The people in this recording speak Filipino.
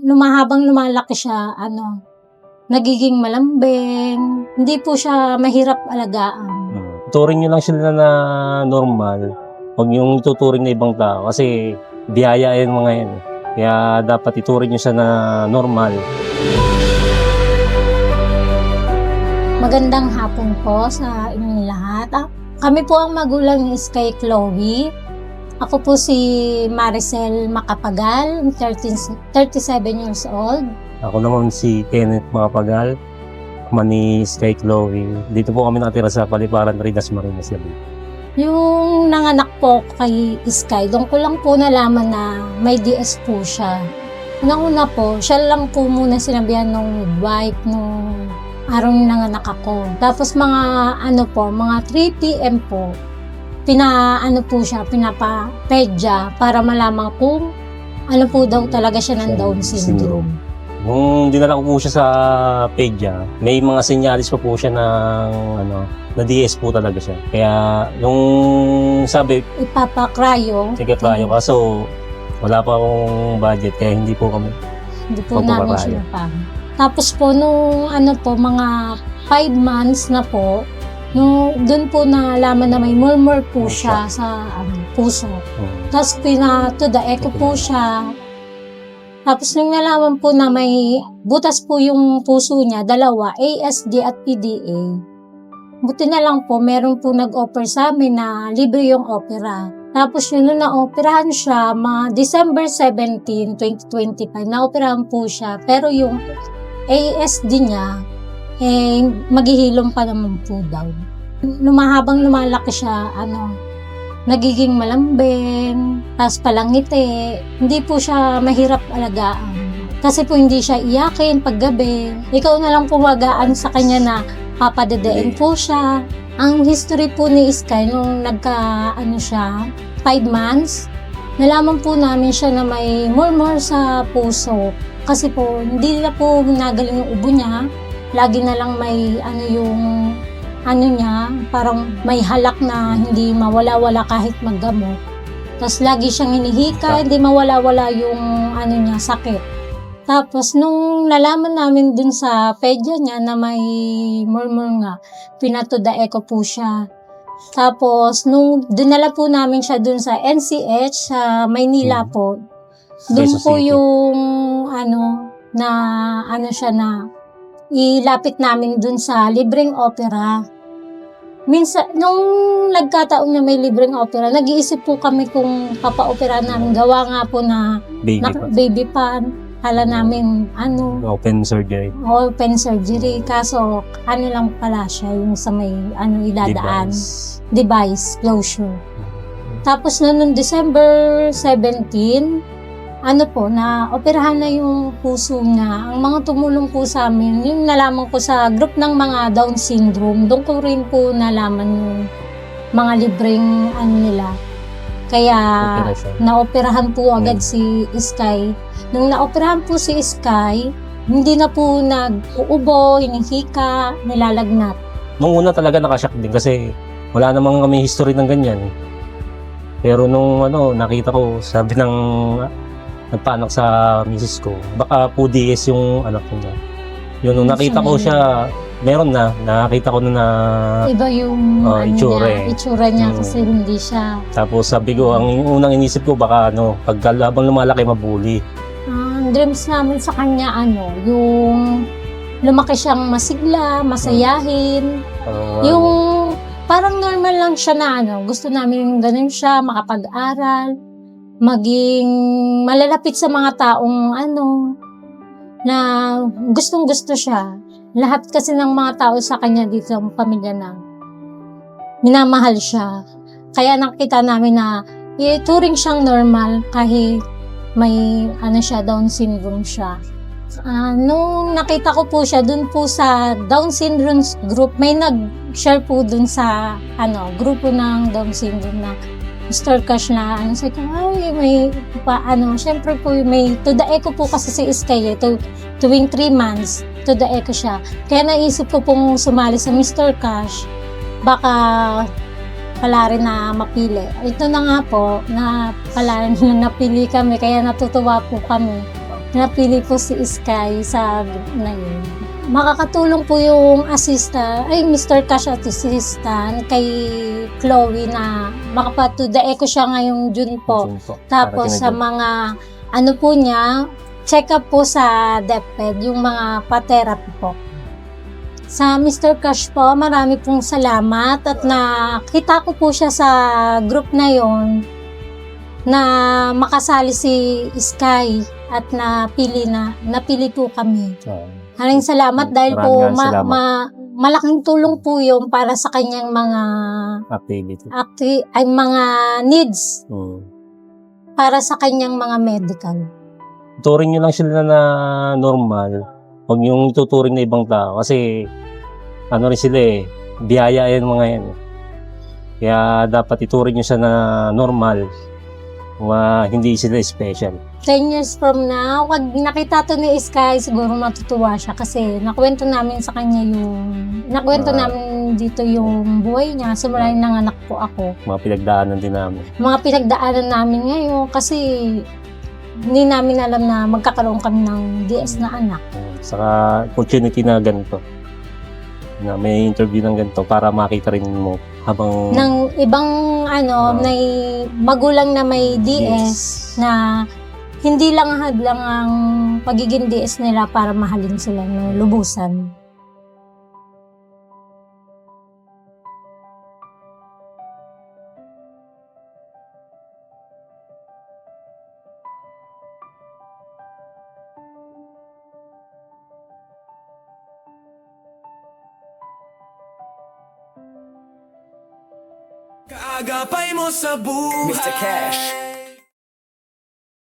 Habang lumalaki siya, nagiging malambing, hindi po siya mahirap alagaan. Turing nyo lang sila na normal. Huwag yung tuturing na ibang tao kasi biyaya yan mga yan. Kaya dapat ituring nyo siya na normal. Magandang hapon po sa inyong lahat. Kami po ang magulang ni Sky Chloe. Ako po si Maricel Macapagal, 37 years old. Ako naman si Kenneth Macapagal, ama ni Sky Chloe. Dito po kami nakatira sa Paliparan, Ridas Marinas. Yung nanganak po kay Sky, doon ko lang po nalaman na may DS po siya. Unang-una po, siya lang po muna sinabihan ng midwife nung araw nanganak ako. Tapos mga 3 PM po, pinapapedya para malaman kung ano po daw talaga siya ng Down syndrome. Nung dinala ko po siya sa pedya, may mga senyalis pa po siya na DS po talaga siya. Kaya nung sabi, Ipapakryo. sige-kryo, kaso wala pa akong budget kaya hindi po namin siya pa. Tapos po nung mga 5 months na po, doon po nalaman na may murmur po siya sa puso. Tapos to the echo po siya. Tapos nung nalaman po na may butas po yung puso niya, 2, ASD at PDA. Buti na lang po, meron po nag-offer sa amin na libre yung opera. Tapos yun, nung na-operahan siya, December 17, 2025, na-operahan po siya. Pero yung ASD niya, maghihilom pa naman po daw. Habang lumalaki siya, nagiging malambing, tapos palangiti. Hindi po siya mahirap alagaan. Kasi po hindi siya iyakin paggabi. Ikaw na lang pumagaan sa kanya na papadedein po siya. Ang history po ni Sky, nung siya, 5 months, nalaman po namin siya na may murmur sa puso. Kasi po, hindi na po nagaling yung ubo niya. Lagi na lang may parang may halak na hindi mawala-wala kahit maggamot. Tapos lagi siyang hinihika, hindi mawala-wala yung sakit. Tapos nung nalaman namin dun sa pedya niya na may murmur nga, pinatoda echo po siya. Tapos nung dinala po namin siya dun sa NCH sa Maynila po, dun po yung ilapit namin dun sa libreng opera. Minsan, nung nagkataon na may libreng opera, nag-iisip po kami kung papa-opera namin. Gawa nga po na baby pan. Kala namin, open surgery. Open surgery. Kaso, lang pala siya, yung sa may, iladaan. Device closure. Tapos, noong December 17, na-operahan na yung puso niya. Ang mga tumulong po sa amin, yung nalaman ko sa group ng mga Down syndrome, doon ko rin po nalaman yung mga libreng nila. Kaya, na-operahan po agad si Sky. Nung na-operahan po si Sky, hindi na po nag-uubo, hinihika, nilalagnat. Nung una talaga nakashock din kasi wala namang kami history ng ganyan. Pero nung nakita ko, sabi ng nagpaanak sa misis ko, baka po DS yung anak ko na. Yun, nung nakita ko siya, meron na, nakita ko na iba yung itsura niya kasi hindi siya. Tapos sabi ko, ang unang inisip ko, baka pagkalabang lumalaki, mabuli. Ang dreams namin sa kanya, yung lumaki siyang masigla, masayahin. Yung parang normal lang siya na gusto namin ganun siya, makapag-aral. Maging malalapit sa mga taong na gustong-gusto siya. Lahat kasi ng mga tao sa kanya dito sa pamilya na minamahal siya. Kaya nakita namin na ituring siyang normal kahit may Down syndrome siya. Nung nakita ko po siya dun po sa Down syndrome group, may nag-share po dun sa grupo ng Down syndrome na Mr. Cash na sabi ko, syempre po may to the echo po kasi si Sky tuwing 3 months to the echo siya. Kaya naisip ko pong sumali sa Mr. Cash, baka pala rin na mapili. Ito na nga po, na pala rin napili kami, kaya natutuwa po kami. napili po si Sky sa group na yun. Makakatulong po yung Mr. Cash assistant kay Chloe na to the echo siya ngayong June po. Yun po. Tapos Para sa mga ano po niya, check up po sa DepEd, yung mga pa-therapy po. Sa Mr. Cash po, marami pong salamat at nakita ko po siya sa group na yon na makasali si Sky at napili po kami. Maraming salamat dahil po Maraming salamat. malaking tulong po yun para sa kanyang mga Activity. mga needs Hmm. para sa kanyang mga medical. Turing nyo lang sila na normal. Huwag yung tuturing na ibang tao. Kasi, ano rin sila biyaya yan mga yan. Kaya dapat ituring nyo siya na normal. Hindi sila special. 10 years from now, pag nakita to ni Sky, siguro matutuwa siya kasi nakwento namin sa kanya namin dito yung buhay niya. Simula yung nanganak po ako. Mga pinagdaanan din namin. Mga pinagdaanan namin ngayon kasi hindi namin alam na magkakaroon kami ng DS na anak. Saka opportunity na ganito. Na may interview ng ganito para makita rin mo habang Ng ibang may magulang na may DS na hindi lang hadlang ang pagiging DS nila para mahalin sila ng lubusan. Kaagapay mo sa buhay, Mr. Cash.